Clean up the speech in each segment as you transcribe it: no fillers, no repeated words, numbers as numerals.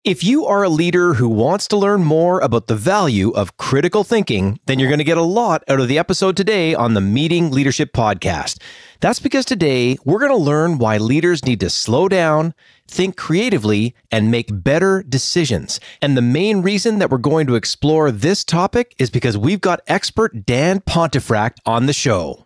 If you are a leader who wants to learn more about the value of critical thinking, then you're going to get a lot out of the episode today on the Meeting Leadership Podcast. That's because today we're going to learn why leaders need to slow down, think creatively, and make better decisions. And the main reason that we're going to explore this topic is because we've got expert Dan Pontefract on the show.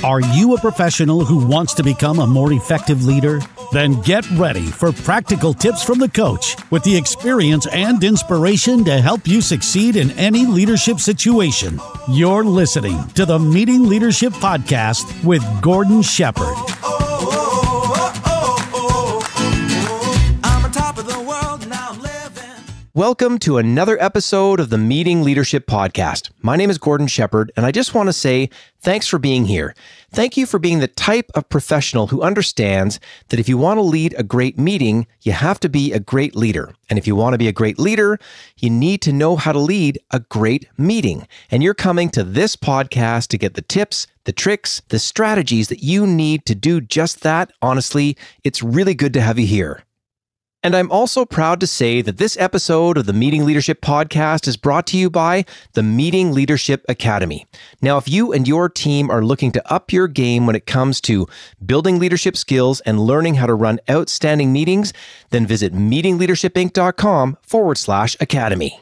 Are you a professional who wants to become a more effective leader? Then get ready for practical tips from the coach with the experience and inspiration to help you succeed in any leadership situation. You're listening to the Meeting Leadership Podcast with Gordon Shepherd. Welcome to another episode of the Meeting Leadership Podcast. My name is Gordon Shepherd, and I just want to say thanks for being here. Thank you for being the type of professional who understands that if you want to lead a great meeting, you have to be a great leader. And if you want to be a great leader, you need to know how to lead a great meeting. And you're coming to this podcast to get the tips, the tricks, the strategies that you need to do just that. Honestly, it's really good to have you here. And I'm also proud to say that this episode of the Meeting Leadership Podcast is brought to you by the Meeting Leadership Academy. Now, if you and your team are looking to up your game when it comes to building leadership skills and learning how to run outstanding meetings, then visit meetingleadershipinc.com/academy.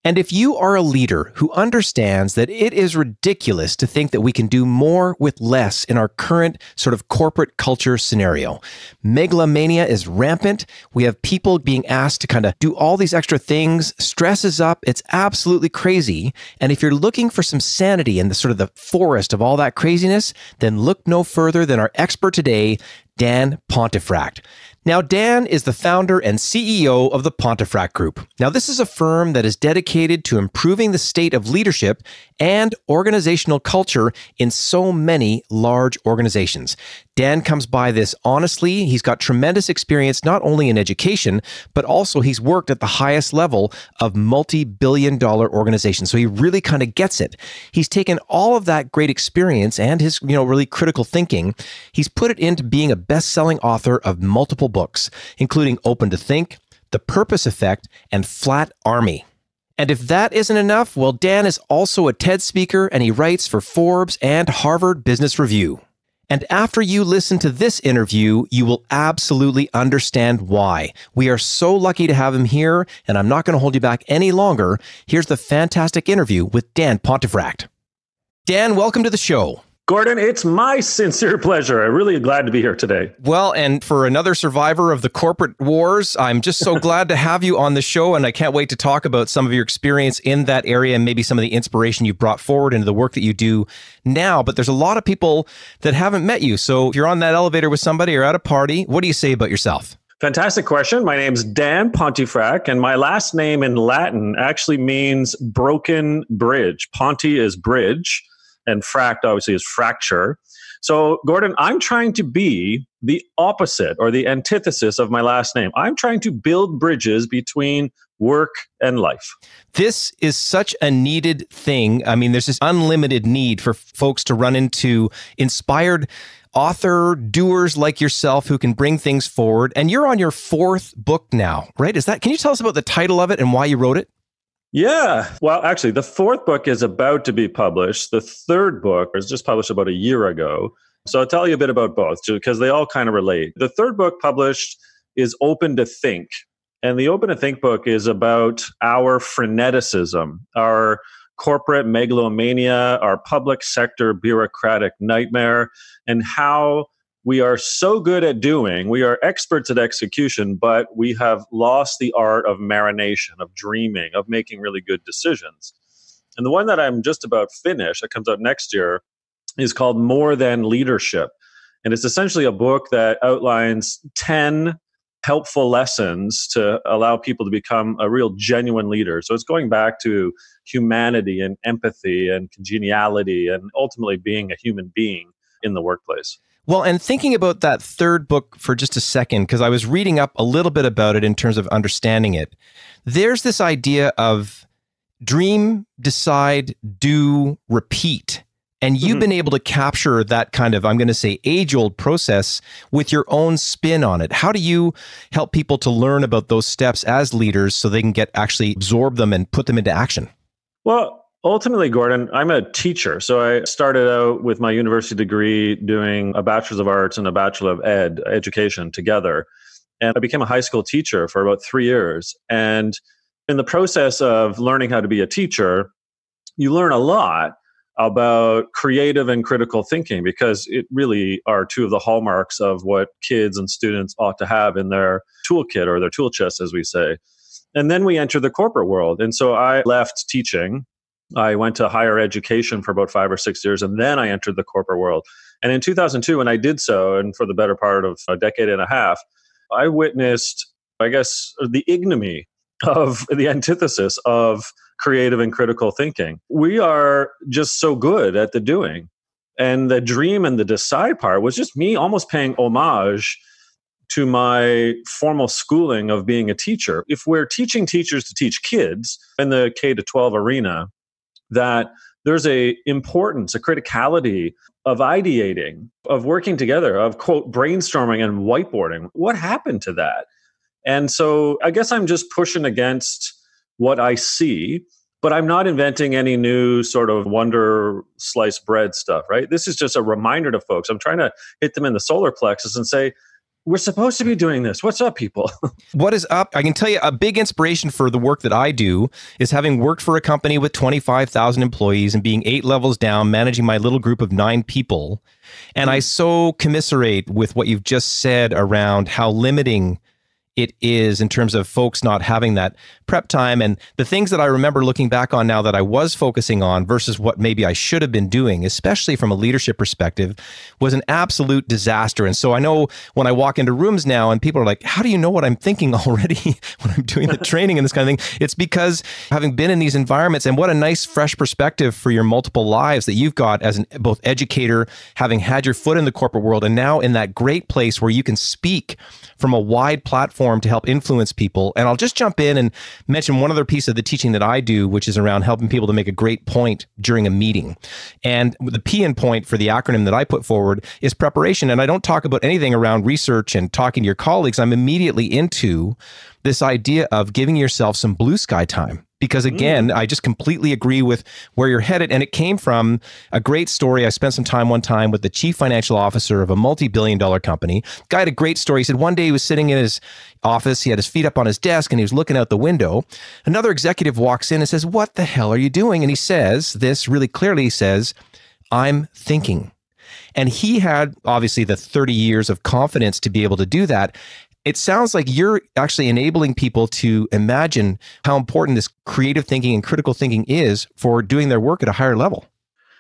And if you are a leader who understands that it is ridiculous to think that we can do more with less in our current sort of corporate culture scenario, megalomania is rampant. We have people being asked to kind of do all these extra things. Stress is up. It's absolutely crazy. And if you're looking for some sanity in the sort of the forest of all that craziness, then look no further than our expert today, Dan Pontefract. Now, Dan is the founder and CEO of the Pontefract Group. Now, this is a firm that is dedicated to improving the state of leadership and organizational culture in so many large organizations. Dan comes by this honestly. He's got tremendous experience, not only in education, but also he's worked at the highest level of multi-billion-dollar organizations. So he really kind of gets it. He's taken all of that great experience and his, really critical thinking. He's put it into being a best-selling author of multiple books, including Open to Think, The Purpose Effect, and Flat Army. And if that isn't enough, well, Dan is also a TED speaker and he writes for Forbes and Harvard Business Review. And after you listen to this interview, you will absolutely understand why. We are so lucky to have him here, and I'm not going to hold you back any longer. Here's the fantastic interview with Dan Pontefract. Dan, welcome to the show. Gordon, it's my sincere pleasure. I'm really glad to be here today. Well, and for another survivor of the corporate wars, I'm just so glad to have you on the show, and I can't wait to talk about some of your experience in that area and maybe some of the inspiration you've brought forward into the work that you do now. But there's a lot of people that haven't met you. So if you're on that elevator with somebody or at a party, what do you say about yourself? Fantastic question. My name's Dan Pontefract, and my last name in Latin actually means broken bridge. Ponte is bridge, and fract obviously is fracture. So, Gordon, I'm trying to be the opposite or the antithesis of my last name. I'm trying to build bridges between work and life. This is such a needed thing. I mean, there's this unlimited need for folks to run into inspired author doers like yourself who can bring things forward. And you're on your fourth book now, right? Can you tell us about the title of it and why you wrote it? Yeah. Well, actually, the fourth book is about to be published. The third book was just published about a year ago. So I'll tell you a bit about both because they all kind of relate. The third book published is Open to Think. And the Open to Think book is about our freneticism, our corporate megalomania, our public sector bureaucratic nightmare, and how we are so good at doing, we are experts at execution, but we have lost the art of marination, of dreaming, of making really good decisions. And the one that I'm just about finished, that comes out next year, is called More Than Leadership. And it's essentially a book that outlines 10 helpful lessons to allow people to become a real genuine leader. So it's going back to humanity and empathy and congeniality and ultimately being a human being in the workplace. Well, and thinking about that third book for just a second, because I was reading up a little bit about it in terms of understanding it, there's this idea of dream, decide, do, repeat. And you've been able to capture that kind of, I'm going to say, age-old process with your own spin on it. How do you help people to learn about those steps as leaders so they can actually absorb them and put them into action? Well, ultimately, Gordon, I'm a teacher. So I started out with my university degree doing a Bachelor's of Arts and a Bachelor of Education together. And I became a high school teacher for about 3 years. And in the process of learning how to be a teacher, you learn a lot about creative and critical thinking, because it really are two of the hallmarks of what kids and students ought to have in their toolkit or their tool chest, as we say. And then we enter the corporate world. And so I left teaching. I went to higher education for about 5 or 6 years, and then I entered the corporate world. And in 2002, when I did so, and for the better part of a decade and a half, I witnessed, I guess, the ignominy of the antithesis of creative and critical thinking. We are just so good at the doing. And the dream and the decide part was just me almost paying homage to my formal schooling of being a teacher. If we're teaching teachers to teach kids in the K to 12 arena, that there's a importance, a criticality of ideating, of working together, of, quote, brainstorming and whiteboarding. What happened to that? And so I guess I'm just pushing against what I see, but I'm not inventing any new sort of wonder sliced bread stuff, right? This is just a reminder to folks. I'm trying to hit them in the solar plexus and say, we're supposed to be doing this. What's up, people? What is up? I can tell you a big inspiration for the work that I do is having worked for a company with 25,000 employees and being 8 levels down, managing my little group of 9 people. And I so commiserate with what you've just said around how limiting it is in terms of folks not having that prep time. And the things that I remember looking back on now that I was focusing on versus what maybe I should have been doing, especially from a leadership perspective, was an absolute disaster. And so I know when I walk into rooms now and people are like, how do you know what I'm thinking already when I'm doing the training and this kind of thing? It's because having been in these environments, and what a nice fresh perspective for your multiple lives that you've got as both educator, having had your foot in the corporate world, and now in that great place where you can speak from a wide platform to help influence people. And I'll just jump in and mention one other piece of the teaching that I do, which is around helping people to make a great point during a meeting. And the P in point for the acronym that I put forward is preparation. And I don't talk about anything around research and talking to your colleagues. I'm immediately into this idea of giving yourself some blue sky time. Because again, I just completely agree with where you're headed. And it came from a great story. I spent some time one time with the chief financial officer of a multi-billion-dollar company. Guy had a great story. He said one day he was sitting in his office. He had his feet up on his desk and he was looking out the window. Another executive walks in and says, "What the hell are you doing?" And he says this really clearly. He says, "I'm thinking." And he had obviously the 30 years of confidence to be able to do that. It sounds like you're actually enabling people to imagine how important this creative thinking and critical thinking is for doing their work at a higher level.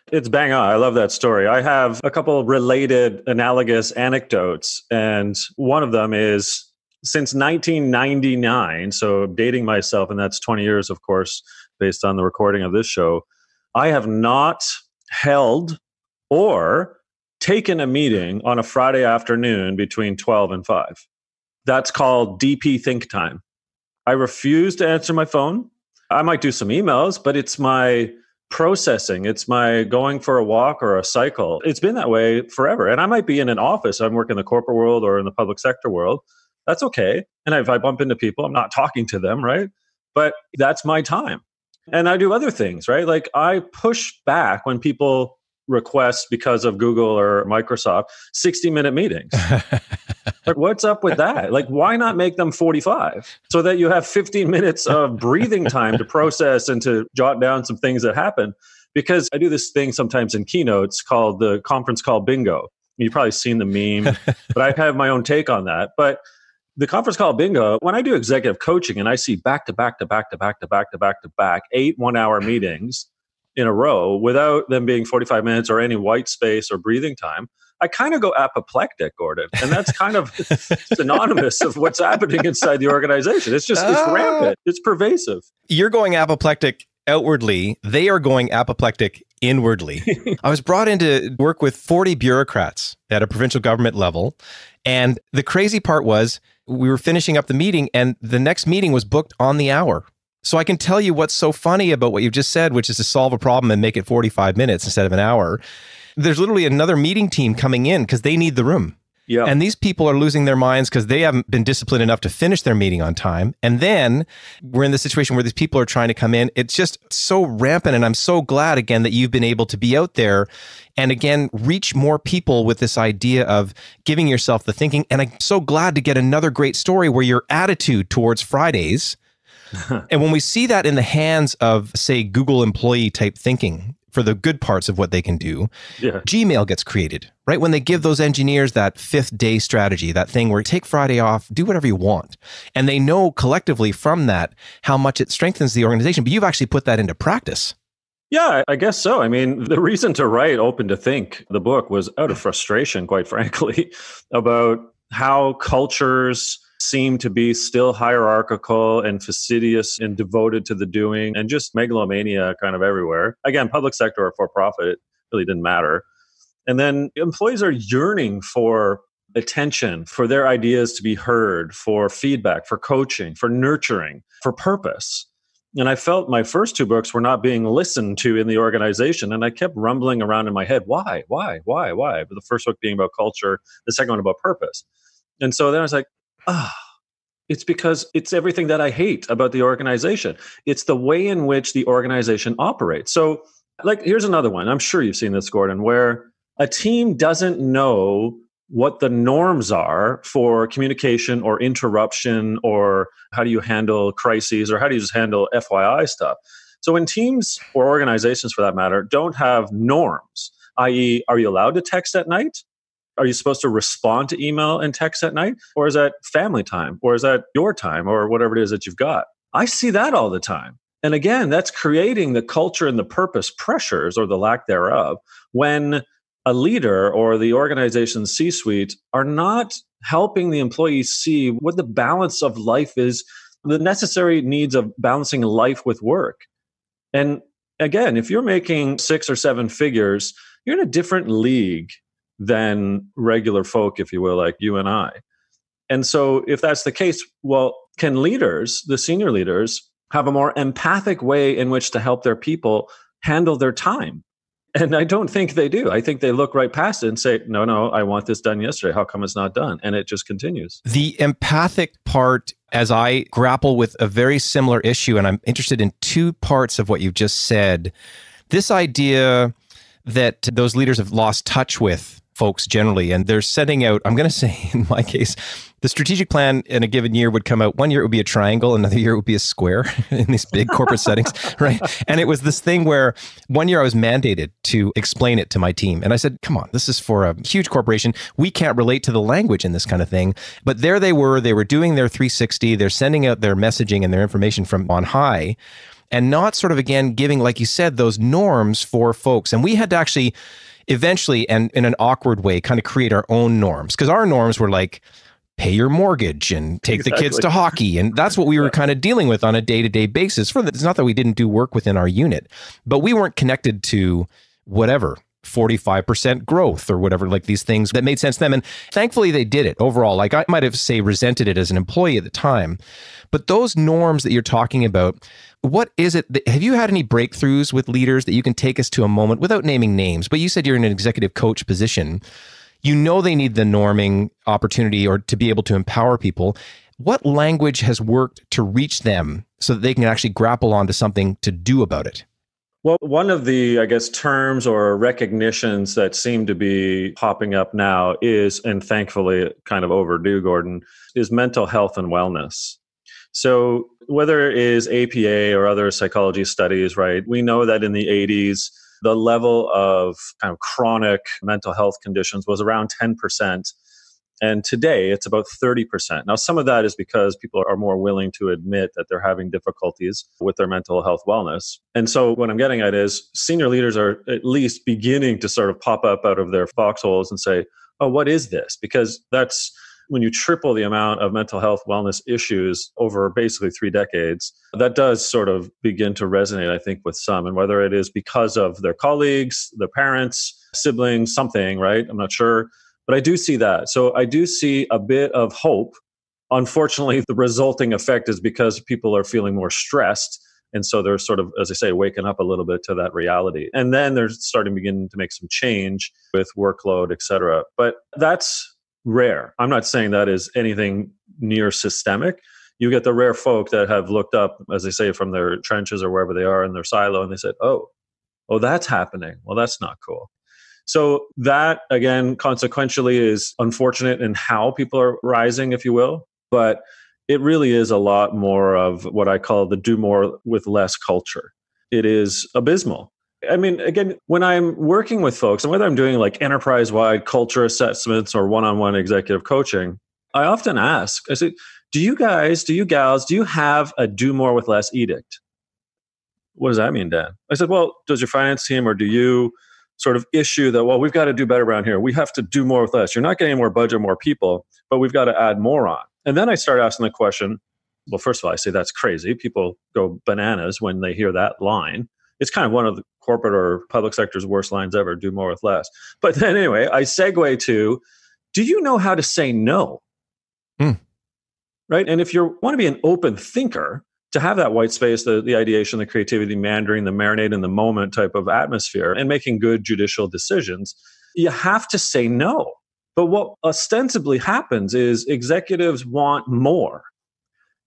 It's bang on. I love that story. I have a couple of related analogous anecdotes. And one of them is since 1999, so dating myself, and that's 20 years, of course, based on the recording of this show, I have not held or taken a meeting on a Friday afternoon between 12 and 5. That's called DP think time. I refuse to answer my phone. I might do some emails, but it's my processing. It's my going for a walk or a cycle. It's been that way forever. And I might be in an office. I'm working in the corporate world or in the public sector world. That's okay. And if I bump into people, I'm not talking to them, right? But that's my time. And I do other things, right? Like I push back when people request, because of Google or Microsoft, 60-minute meetings. Like, what's up with that? Like, why not make them 45 so that you have 15 minutes of breathing time to process and to jot down some things that happen? Because I do this thing sometimes in keynotes called the conference call bingo. You've probably seen the meme, but I have my own take on that. But the conference call bingo, when I do executive coaching and I see back to back 8 one-hour meetings in a row without them being 45 minutes or any white space or breathing time, I kind of go apoplectic, Gordon. And that's kind of synonymous of what's happening inside the organization. It's just, it's rampant. It's pervasive. You're going apoplectic outwardly. They are going apoplectic inwardly. I was brought in to work with 40 bureaucrats at a provincial government level. And the crazy part was we were finishing up the meeting and the next meeting was booked on the hour. So I can tell you what's so funny about what you've just said, which is to solve a problem and make it 45 minutes instead of an hour. There's literally another meeting team coming in because they need the room. Yeah. And these people are losing their minds because they haven't been disciplined enough to finish their meeting on time. And then we're in the situation where these people are trying to come in. It's just so rampant. And I'm so glad, again, that you've been able to be out there and, again, reach more people with this idea of giving yourself the thinking. And I'm so glad to get another great story where your attitude towards Fridays, and when we see that in the hands of, say, Google employee type thinking, for the good parts of what they can do, Gmail gets created, right? When they give those engineers that 5th day strategy, that thing where take Friday off, do whatever you want. And they know collectively from that how much it strengthens the organization. But you've actually put that into practice. Yeah, I guess so. I mean, the reason to write Open to Think, the book, was out of frustration, quite frankly, about how cultures seem to be still hierarchical and fastidious and devoted to the doing and just megalomania kind of everywhere. Again, public sector or for profit, it really didn't matter. And then employees are yearning for attention, for their ideas to be heard, for feedback, for coaching, for nurturing, for purpose. And I felt my first 2 books were not being listened to in the organization. And I kept rumbling around in my head, why? But the first book being about culture, the second one about purpose. And so then I was like, it's because it's everything that I hate about the organization. It's the way in which the organization operates. So, like, here's another one. I'm sure you've seen this, Gordon, where a team doesn't know what the norms are for communication or interruption, or how do you handle crises, or how do you just handle FYI stuff. So when teams or organizations, for that matter, don't have norms, i.e., are you allowed to text at night? Are you supposed to respond to email and text at night? Or is that family time? Or is that your time? Or whatever it is that you've got? I see that all the time. And again, that's creating the culture and the purpose pressures, or the lack thereof, when a leader or the organization's C-suite are not helping the employees see what the balance of life is, the necessary needs of balancing life with work. And again, if you're making 6 or 7 figures, you're in a different league than regular folk, if you will, like you and I. And so if that's the case, well, can leaders, the senior leaders, have a more empathic way in which to help their people handle their time? And I don't think they do. I think they look right past it and say, no, I want this done yesterday. How come it's not done? And it just continues. The empathic part, as I grapple with a very similar issue, and I'm interested in 2 parts of what you've just said, this idea that those leaders have lost touch with folks generally, and they're setting out, I'm going to say in my case, the strategic plan in a given year would come out. One year it would be a triangle, another year it would be a square in these big corporate settings, right? And it was this thing where one year I was mandated to explain it to my team. And I said, come on, this is for a huge corporation. We can't relate to the language in this kind of thing. But there they were doing their 360, they're sending out their messaging and their information from on high, and not sort of, again, giving, like you said, those norms for folks. And we had to actually eventually, and in an awkward way, kind of create our own norms, because our norms were like, pay your mortgage and take the kids to hockey. And that's what we were kind of dealing with on a day-to-day basis. It's not that we didn't do work within our unit, but we weren't connected to whatever, 45% growth or whatever, like these things that made sense to them. And thankfully they did it overall. Like I might have, say, resented it as an employee at the time, but those norms that you're talking about, what is it? Have you had any breakthroughs with leaders that you can take us to a moment without naming names? But you said you're in an executive coach position. You know they need the norming opportunity or to be able to empower people. What language has worked to reach them so that they can actually grapple onto something to do about it? Well, one of the, I guess, terms or recognitions that seem to be popping up now is, and thankfully kind of overdue, Gordon, is mental health and wellness. So whether it is APA or other psychology studies, right, we know that in the 80s, the level of kind of chronic mental health conditions was around 10%. And today it's about 30%. Now, some of that is because people are more willing to admit that they're having difficulties with their mental health wellness. And so what I'm getting at is senior leaders are at least beginning to sort of pop up out of their foxholes and say, oh, what is this? Because that's when you triple the amount of mental health wellness issues over basically 3 decades, that does sort of begin to resonate, I think, with some. And whether it is because of their colleagues, their parents, siblings, something, right? I'm not sure. But I do see that. So I do see a bit of hope unfortunately, the resulting effect is because people are feeling more stressed. And so they're sort of, as I say, waking up a little bit to that reality. And then they're starting to begin to make some change with workload, et cetera. But that's rare. I'm not saying that is anything near systemic. You get the rare folk that have looked up, as they say, from their trenches or wherever they are in their silo, and they said, oh, that's happening. Well, that's not cool. So that, again, consequentially is unfortunate in how people are rising, if you will. But it really is a lot more of what I call the do more with less culture. It is abysmal. I mean, again, when I'm working with folks, and whether I'm doing like enterprise-wide culture assessments or one-on-one executive coaching, I often ask, I say, do you guys, do you gals, do you have a do more with less edict? What does that mean, Dan? I said, well, does your finance team or do you sort of issue that, well, we've got to do better around here. We have to do more with less. You're not getting more budget, more people, but we've got to add more on. And then I start asking the question, well, first of all, I say that's crazy. People go bananas when they hear that line. It's kind of one of the corporate or public sector's worst lines ever, do more with less. But then anyway, I segue to, do you know how to say no? Right? And if you want to be an open thinker, to have that white space, the ideation, the creativity, meandering, the marinade in the moment type of atmosphere and making good judicial decisions, you have to say no. But what ostensibly happens is executives want more.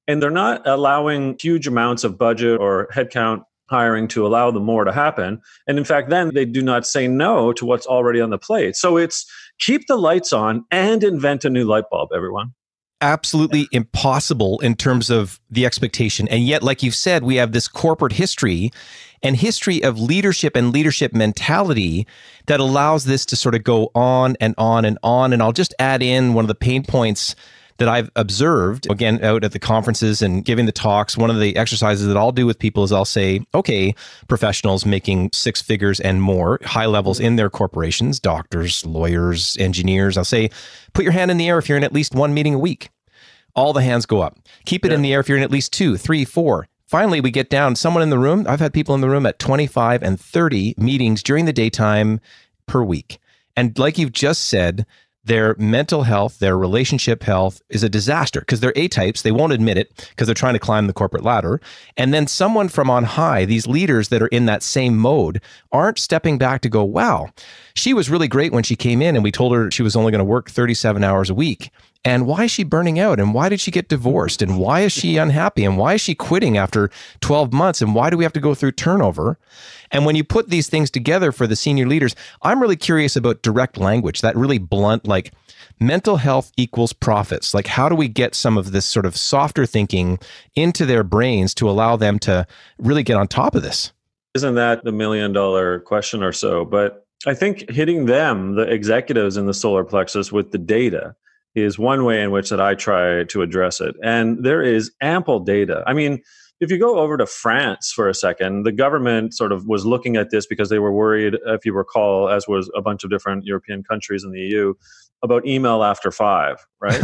And they're not allowing huge amounts of budget or headcount hiring to allow the more to happen. And in fact, then they do not say no to what's already on the plate. So it's keep the lights on and invent a new light bulb, everyone. Absolutely impossible in terms of the expectation. And yet, like you've said, we have this corporate history and history of leadership and leadership mentality that allows this to sort of go on and on and on. And I'll just add in one of the pain points that I've observed, again, out at the conferences and giving the talks. One of the exercises that I'll do with people is I'll say, okay, professionals making six figures and more, high levels in their corporations, doctors, lawyers, engineers, I'll say, put your hand in the air if you're in at least one meeting a week. All the hands go up. Keep it in the air if you're in at least 2, 3, 4. Finally, we get down, someone in the room. I've had people in the room at 25 and 30 meetings during the daytime per week. And like you've just said, their mental health, their relationship health is a disaster because they're A-types. They won't admit it because they're trying to climb the corporate ladder. And then someone from on high, these leaders that are in that same mode, aren't stepping back to go, wow, she was really great when she came in and we told her she was only going to work 37 hours a week. And why is she burning out? And why did she get divorced? And why is she unhappy? And why is she quitting after 12 months? And why do we have to go through turnover? And when you put these things together for the senior leaders, I'm really curious about direct language, that really blunt, like mental health equals profits. Like, how do we get some of this sort of softer thinking into their brains to allow them to really get on top of this? Isn't that the $1 million question or so? But I think hitting them, the executives in the solar plexus with the data, is one way in which that I try to address it. And there is ample data. I mean, if you go over to France for a second, the government sort of was looking at this because they were worried, if you recall, as was a bunch of different European countries in the EU, about email after 5, right?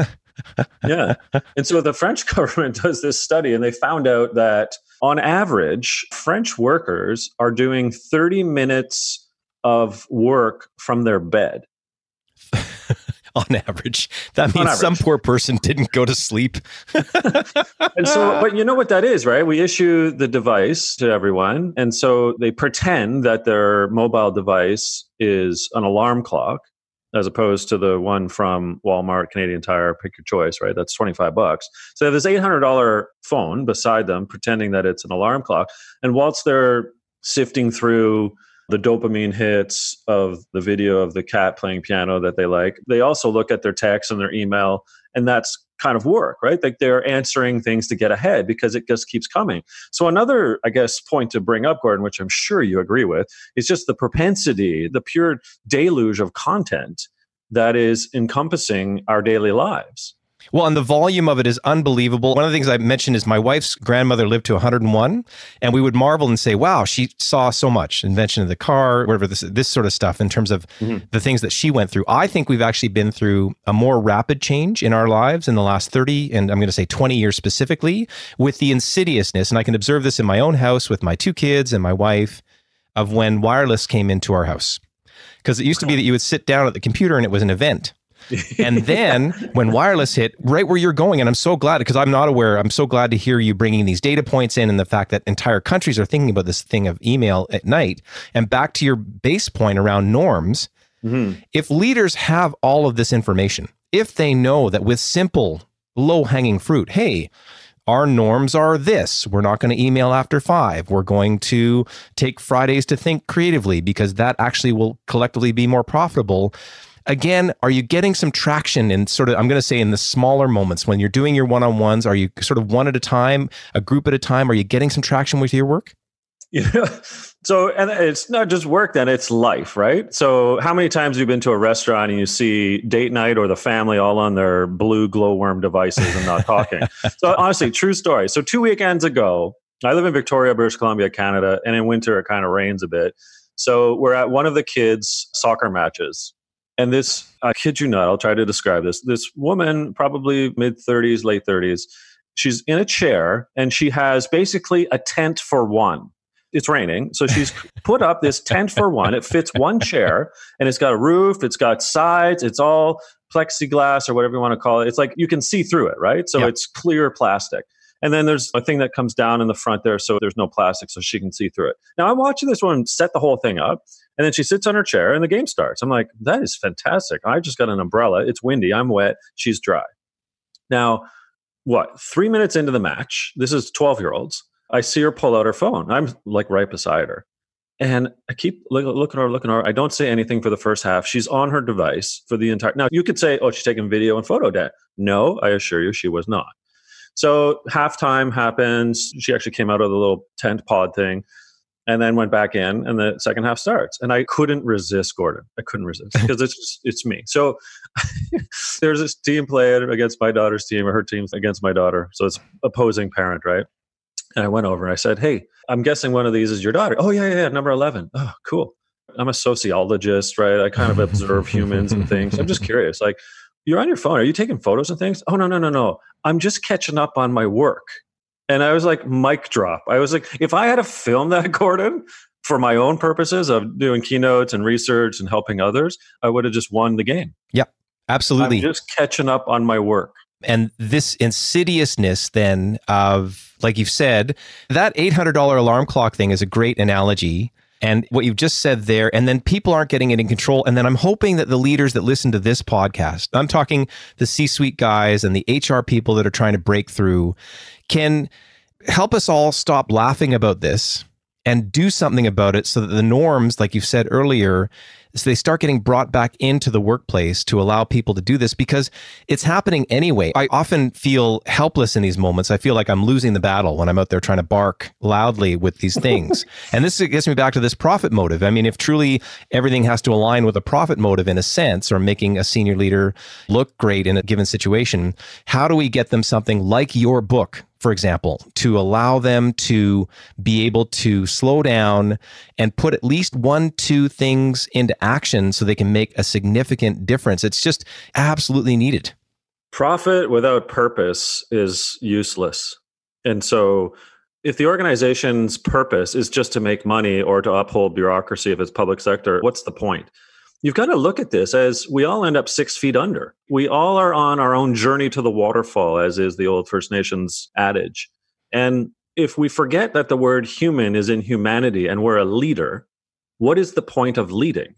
Yeah. And so the French government does this study and they found out that on average, French workers are doing 30 minutes of work from their bed. On average. That means some poor person didn't go to sleep. And so, but you know what that is, right? We issue the device to everyone. And so they pretend that their mobile device is an alarm clock, as opposed to the one from Walmart, Canadian Tire, pick your choice, right? That's $25. So they have this $800 phone beside them, pretending that it's an alarm clock. And whilst they're sifting through the dopamine hits of the video of the cat playing piano that they like, they also look at their text and their email, and that's kind of work, right? Like they're answering things to get ahead because it just keeps coming. So another, I guess, point to bring up, Gordon, which I'm sure you agree with, is just the propensity, the pure deluge of content that is encompassing our daily lives. Well, and the volume of it is unbelievable. One of the things I mentioned is my wife's grandmother lived to 101, and we would marvel and say, wow, she saw so much. Invention of the car, whatever, this sort of stuff in terms of the things that she went through. I think we've actually been through a more rapid change in our lives in the last 30, and I'm going to say 20 years specifically, with the insidiousness, and I can observe this in my own house with my 2 kids and my wife, of when wireless came into our house. Because it used to be that you would sit down at the computer and it was an event. And then when wireless hit, right where you're going, and I'm so glad, because I'm not aware, I'm so glad to hear you bringing these data points in and the fact that entire countries are thinking about this thing of email at night. And back to your base point around norms, if leaders have all of this information, if they know that with simple, low-hanging fruit, hey, our norms are this. We're not going to email after 5. We're going to take Fridays to think creatively because that actually will collectively be more profitable. Again, are you getting some traction in sort of, I'm going to say in the smaller moments when you're doing your one-on-ones? Are you sort of one at a time, a group at a time? Are you getting some traction with your work? So, and it's not just work then, it's life, right? So how many times have you been to a restaurant and you see date night or the family all on their blue glowworm devices and not talking? So honestly, true story. So 2 weekends ago, I live in Victoria, British Columbia, Canada, and in winter it kind of rains a bit. So we're at one of the kids' soccer matches. And this, I kid you not, I'll try to describe this. This woman, probably mid-30s, late 30s, she's in a chair and she has basically a tent for one. It's raining. So she's put up this tent for one. It fits one chair and it's got a roof. It's got sides. It's all plexiglass or whatever you want to call it. It's like you can see through it, right? So it's clear plastic. And then there's a thing that comes down in the front there. So there's no plastic so she can see through it. Now I'm watching this woman set the whole thing up and then she sits on her chair and the game starts. I'm like, that is fantastic. I just got an umbrella. It's windy. I'm wet. She's dry. Now, 3 minutes into the match, this is 12-year-olds. I see her pull out her phone. I'm like right beside her. And I keep looking at her. I don't say anything for the first half. She's on her device for the entire... Now, you could say, oh, she's taking video and photo data. No, I assure you she was not. So halftime happens. She actually came out of the little tent pod thing and then went back in and the second half starts. And I couldn't resist, Gordon. I couldn't resist because it's me. So there's this team playing against my daughter's team or her team's against my daughter. So it's opposing parent, right? And I went over and I said, hey, I'm guessing one of these is your daughter. Oh, yeah, number 11. Oh, cool. I'm a sociologist, right? I kind of observe humans and things. I'm just curious. Like, you're on your phone. Are you taking photos and things? Oh, no. I'm just catching up on my work. And I was like, mic drop. I was like, if I had to film that, Gordon, for my own purposes of doing keynotes and research and helping others, I would have just won the game. Yep, absolutely. I'm just catching up on my work. And this insidiousness then of, like you've said, that $800 alarm clock thing is a great analogy. And what you've just said there, and then people aren't getting it in control. And then I'm hoping that the leaders that listen to this podcast, I'm talking the C-suite guys and the HR people that are trying to break through, can help us all stop laughing about this and do something about it so that the norms, like you've said earlier, so they start getting brought back into the workplace to allow people to do this because it's happening anyway. I often feel helpless in these moments. I feel like I'm losing the battle when I'm out there trying to bark loudly with these things. And this gets me back to this profit motive. I mean, if truly everything has to align with a profit motive in a sense, or making a senior leader look great in a given situation, how do we get them something like your book, for example, to allow them to be able to slow down and put at least 1-2 things into action so they can make a significant difference? It's just absolutely needed. Profit without purpose is useless. And so if the organization's purpose is just to make money or to uphold bureaucracy if it's public sector, what's the point? You've got to look at this as we all end up 6 feet under. We all are on our own journey to the waterfall, as is the old First Nations adage. And if we forget that the word human is in humanity and we're a leader, what is the point of leading?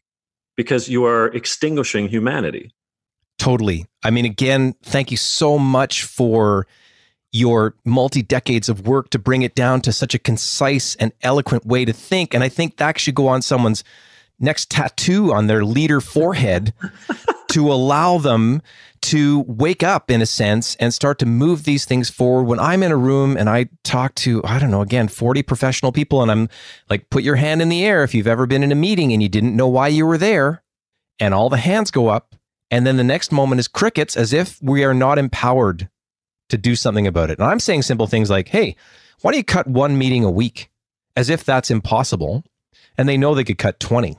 Because you are extinguishing humanity. Totally. I mean, again, thank you so much for your multi-decades of work to bring it down to such a concise and eloquent way to think. And I think that should go on someone's next tattoo on their leader forehead to allow them to wake up in a sense and start to move these things forward. When I'm in a room and I talk to, 40 professional people and I'm like, put your hand in the air if you've ever been in a meeting and you didn't know why you were there, and all the hands go up. And then the next moment is crickets, as if we are not empowered to do something about it. And I'm saying simple things like, hey, why don't you cut 1 meeting a week? As if that's impossible. And they know they could cut 20.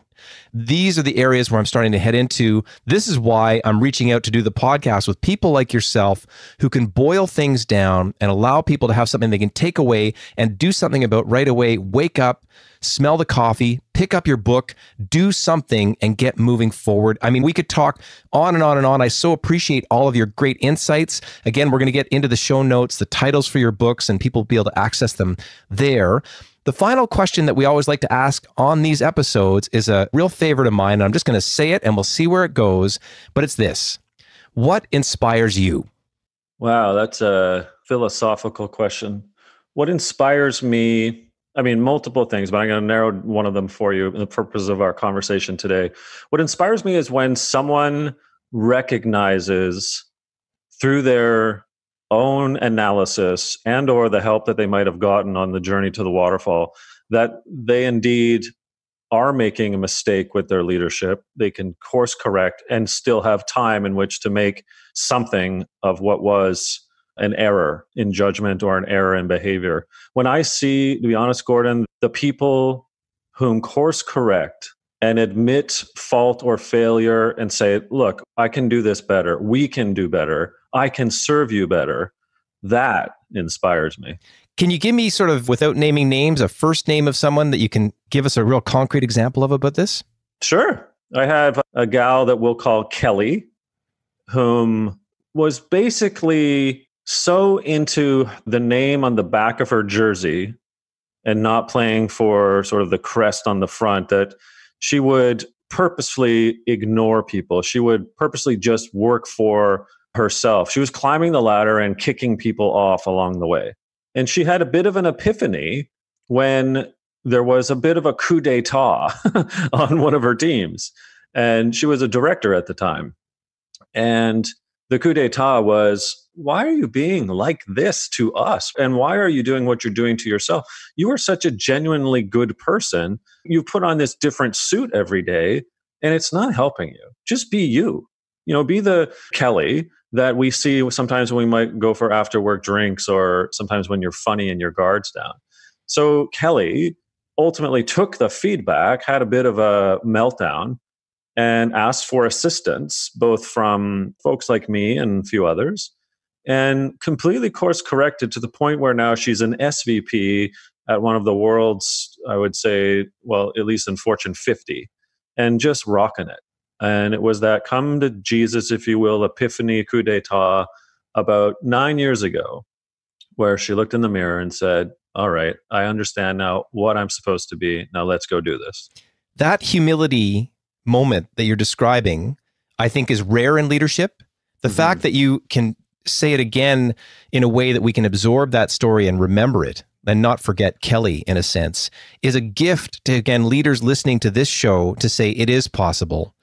These are the areas where I'm starting to head into. This is why I'm reaching out to do the podcast with people like yourself who can boil things down and allow people to have something they can take away and do something about right away. Wake up, smell the coffee, pick up your book, do something, and get moving forward. I mean, we could talk on and on and on. I so appreciate all of your great insights. Again, we're going to get into the show notes, the titles for your books, and people will be able to access them there. The final question that we always like to ask on these episodes is a real favorite of mine. And I'm just going to say it and we'll see where it goes. But it's this: what inspires you? Wow, that's a philosophical question. What inspires me? I mean, multiple things, but I'm going to narrow one of them for you for the purpose of our conversation today. What inspires me is when someone recognizes through their own analysis and or the help that they might have gotten on the journey to the waterfall that they indeed are making a mistake with their leadership. They can course correct and still have time in which to make something of what was an error in judgment or an error in behavior. When I see, to be honest, Gordon, the people whom course correct and admit fault or failure and say, look, I can do this better. We can do better. I can serve you better. That inspires me. Can you give me sort of, without naming names, a first name of someone that you can give us a real concrete example of about this? Sure. I have a gal that we'll call Kelly, whom was basically so into the name on the back of her jersey and not playing for sort of the crest on the front that she would purposefully ignore people. She would purposely just work for herself. She was climbing the ladder and kicking people off along the way. And she had a bit of an epiphany when there was a bit of a coup d'etat on one of her teams. And she was a director at the time. And the coup d'etat was, why are you being like this to us? And why are you doing what you're doing to yourself? You are such a genuinely good person. You put on this different suit every day, and it's not helping you. Just be you. You know, be the Kelly that we see sometimes when we might go for after work drinks or sometimes when you're funny and your guard's down. So Kelly ultimately took the feedback, had a bit of a meltdown, and asked for assistance, both from folks like me and a few others, and completely course corrected to the point where now she's an SVP at one of the world's, I would say, well, at least in Fortune 50, and just rocking it. And it was that come to Jesus, if you will, epiphany coup d'etat about 9 years ago, where she looked in the mirror and said, all right, I understand now what I'm supposed to be. Now let's go do this. That humility moment that you're describing, I think, is rare in leadership. The fact that you can say it again in a way that we can absorb that story and remember it and not forget Kelly, in a sense, is a gift to, again, leaders listening to this show to say it is possible.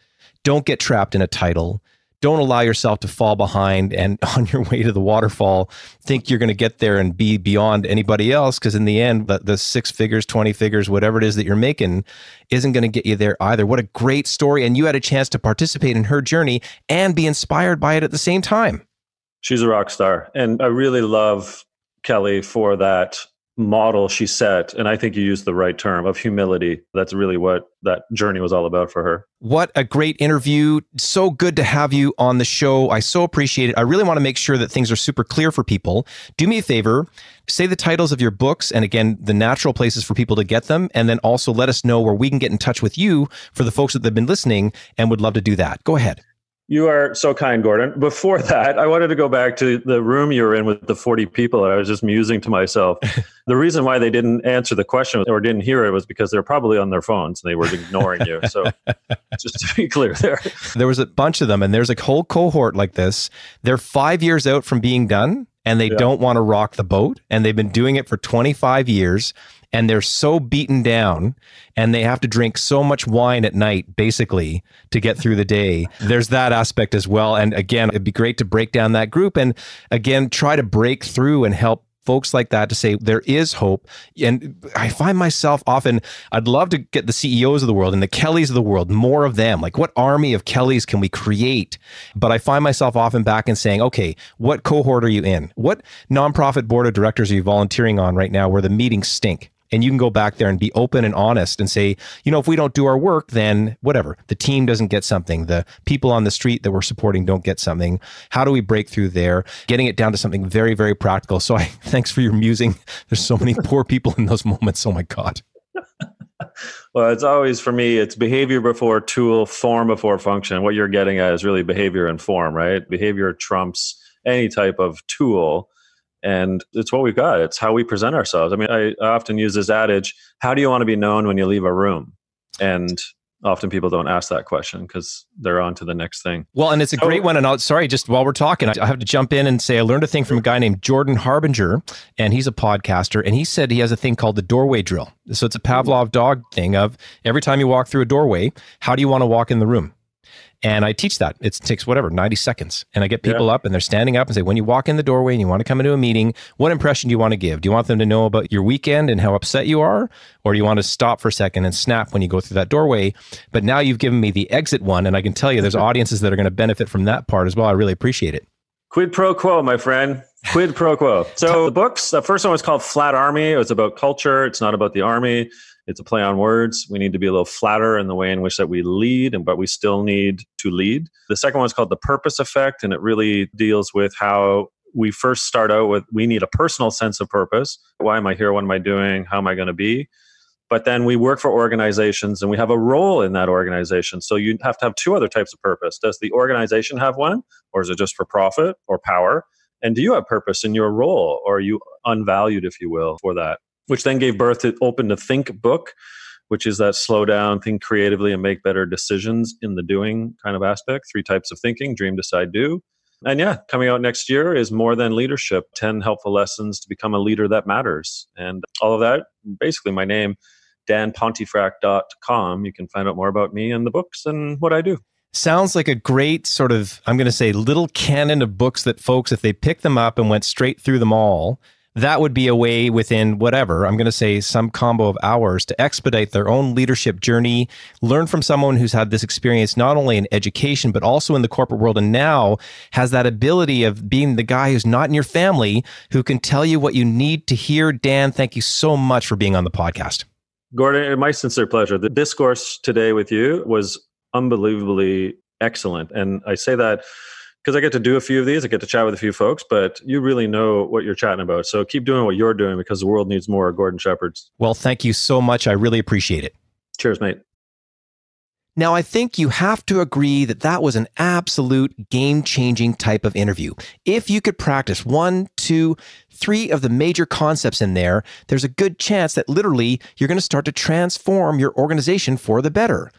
Don't get trapped in a title. Don't allow yourself to fall behind and on your way to the waterfall, think you're going to get there and be beyond anybody else. Because in the end, the 6 figures, 20 figures, whatever it is that you're making isn't going to get you there either. What a great story. And you had a chance to participate in her journey and be inspired by it at the same time. She's a rock star. And I really love Kelly for that model she set. And I think you used the right term of humility. That's really what that journey was all about for her. What a great interview. So good to have you on the show. I so appreciate it. I really want to make sure that things are super clear for people. Do me a favor, say the titles of your books and, again, the natural places for people to get them. And then also let us know where we can get in touch with you for the folks that have been listening and would love to do that. Go ahead. You are so kind, Gordon. Before that, I wanted to go back to the room you were in with the 40 people. I was just musing to myself. The reason why they didn't answer the question or didn't hear it was because they're probably on their phones and they were ignoring you. So just to be clear there. There was a bunch of them, and there's a whole cohort like this. They're 5 years out from being done, and they don't want to rock the boat, and they've been doing it for 25 years. And they're so beaten down and they have to drink so much wine at night, basically, to get through the day. There's that aspect as well. And again, it'd be great to break down that group and, again, try to break through and help folks like that to say there is hope. And I find myself often, I'd love to get the CEOs of the world and the Kellys of the world, more of them. Like, what army of Kellys can we create? But I find myself often back and saying, okay, what cohort are you in? What nonprofit board of directors are you volunteering on right now where the meetings stink? And you can go back there and be open and honest and say, if we don't do our work, then whatever, the team doesn't get something. The people on the street that we're supporting don't get something. How do we break through there? Getting it down to something very, very practical. So thanks for your musing. There's so many poor people in those moments. Oh my God. Well, it's always, for me, it's behavior before tool, form before function. What you're getting at is really behavior and form, right? Behavior trumps any type of tool. And it's what we've got. It's how we present ourselves. I mean, I often use this adage, how do you want to be known when you leave a room? And often people don't ask that question because they're on to the next thing. Well, and it's a great one. And sorry, just while we're talking, I have to jump in and say I learned a thing from a guy named Jordan Harbinger, and he's a podcaster. And he said he has a thing called the doorway drill. So it's a Pavlov dog thing of every time you walk through a doorway, how do you want to walk in the room? And I teach that. It takes 90 seconds. And I get people up and they're standing up and say, when you walk in the doorway and you want to come into a meeting, what impression do you want to give? Do you want them to know about your weekend and how upset you are? Or do you want to stop for a second and snap when you go through that doorway? But now you've given me the exit one. And I can tell you there's audiences that are going to benefit from that part as well. I really appreciate it. Quid pro quo, my friend. Quid pro quo. So the books, the first one was called Flat Army. It was about culture. It's not about the army. It's a play on words. We need to be a little flatter in the way in which that we lead, but we still need to lead. The second one is called The Purpose Effect, and it really deals with how we first start out with, we need a personal sense of purpose. Why am I here? What am I doing? How am I going to be? But then we work for organizations and we have a role in that organization. So you have to have two other types of purpose. Does the organization have one? Or is it just for profit or power? And do you have purpose in your role? Or are you unvalued, if you will, for that? Which then gave birth to Open to Think book, which is that slow down, think creatively, and make better decisions in the doing kind of aspect. 3 types of thinking: dream, decide, do. And coming out next year is More Than Leadership, 10 helpful lessons to become a leader that matters. And all of that, basically my name, danpontefract.com. You can find out more about me and the books and what I do. Sounds like a great sort of, I'm going to say, little canon of books that folks, if they picked them up and went straight through them all, that would be a way within whatever, I'm going to say some combo of hours to expedite their own leadership journey, learn from someone who's had this experience, not only in education, but also in the corporate world. And now has that ability of being the guy who's not in your family, who can tell you what you need to hear. Dan, thank you so much for being on the podcast. Gordon, my sincere pleasure. The discourse today with you was unbelievably excellent. And I say that because I get to do a few of these, I get to chat with a few folks, but you really know what you're chatting about. So keep doing what you're doing because the world needs more Gordon Shepherds. Well, thank you so much. I really appreciate it. Cheers, mate. Now, I think you have to agree that that was an absolute game-changing type of interview. If you could practice 1, 2, 3 of the major concepts in there, there's a good chance that literally you're going to start to transform your organization for the better.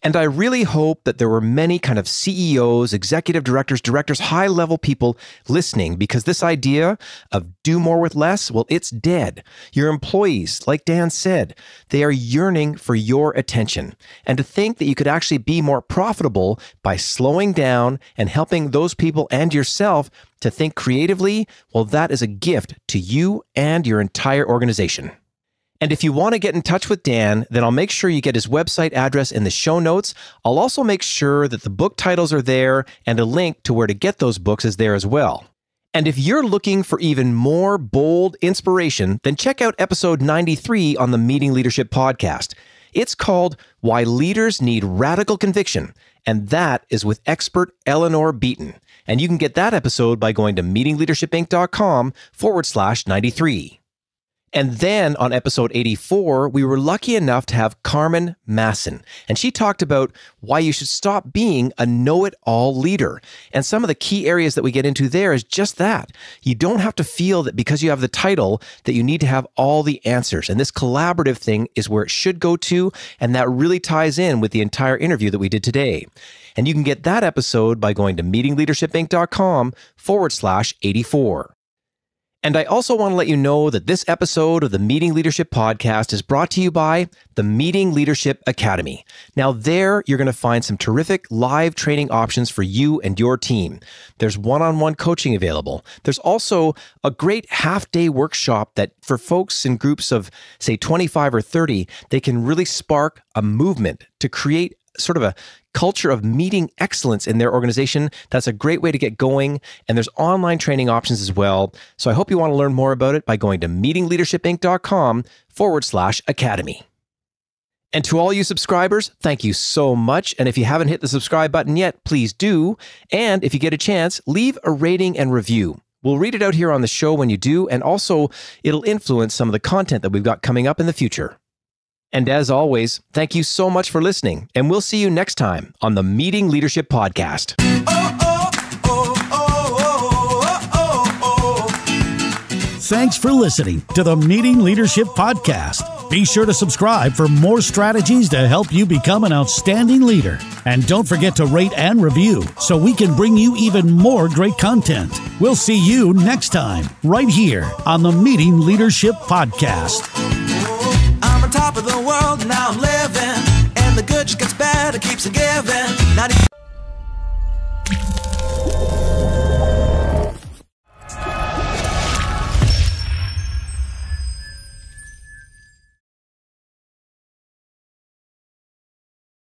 And I really hope that there were many kind of CEOs, executive directors, high-level people listening, because this idea of do more with less, well, it's dead. Your employees, like Dan said, they are yearning for your attention. And to think that you could actually be more profitable by slowing down and helping those people and yourself to think creatively, well, that is a gift to you and your entire organization. And if you want to get in touch with Dan, then I'll make sure you get his website address in the show notes. I'll also make sure that the book titles are there and a link to where to get those books is there as well. And if you're looking for even more bold inspiration, then check out episode 93 on the Meeting Leadership podcast. It's called Why Leaders Need Radical Conviction, and that is with expert Eleanor Beaton. And you can get that episode by going to meetingleadershipinc.com/93. And then on episode 84, we were lucky enough to have Carmen Masson. And she talked about why you should stop being a know-it-all leader. And some of the key areas that we get into there is just that. You don't have to feel that because you have the title that you need to have all the answers. And this collaborative thing is where it should go to. And that really ties in with the entire interview that we did today. And you can get that episode by going to meetingleadershipinc.com/84. And I also want to let you know that this episode of the Meeting Leadership Podcast is brought to you by the Meeting Leadership Academy. Now there, you're going to find some terrific live training options for you and your team. There's one-on-one coaching available. There's also a great half-day workshop that for folks in groups of, say, 25 or 30, they can really spark a movement to create sort of a culture of meeting excellence in their organization, that's a great way to get going. And there's online training options as well. So I hope you want to learn more about it by going to meetingleadershipinc.com/academy. And to all you subscribers, thank you so much. And if you haven't hit the subscribe button yet, please do. And if you get a chance, leave a rating and review. We'll read it out here on the show when you do. And also, it'll influence some of the content that we've got coming up in the future. And as always, thank you so much for listening, and we'll see you next time on the Meeting Leadership Podcast. Thanks for listening to the Meeting Leadership Podcast. Be sure to subscribe for more strategies to help you become an outstanding leader. And don't forget to rate and review so we can bring you even more great content. We'll see you next time, right here on the Meeting Leadership Podcast. Top of the world, now I'm living, and the good just gets better, keeps on giving.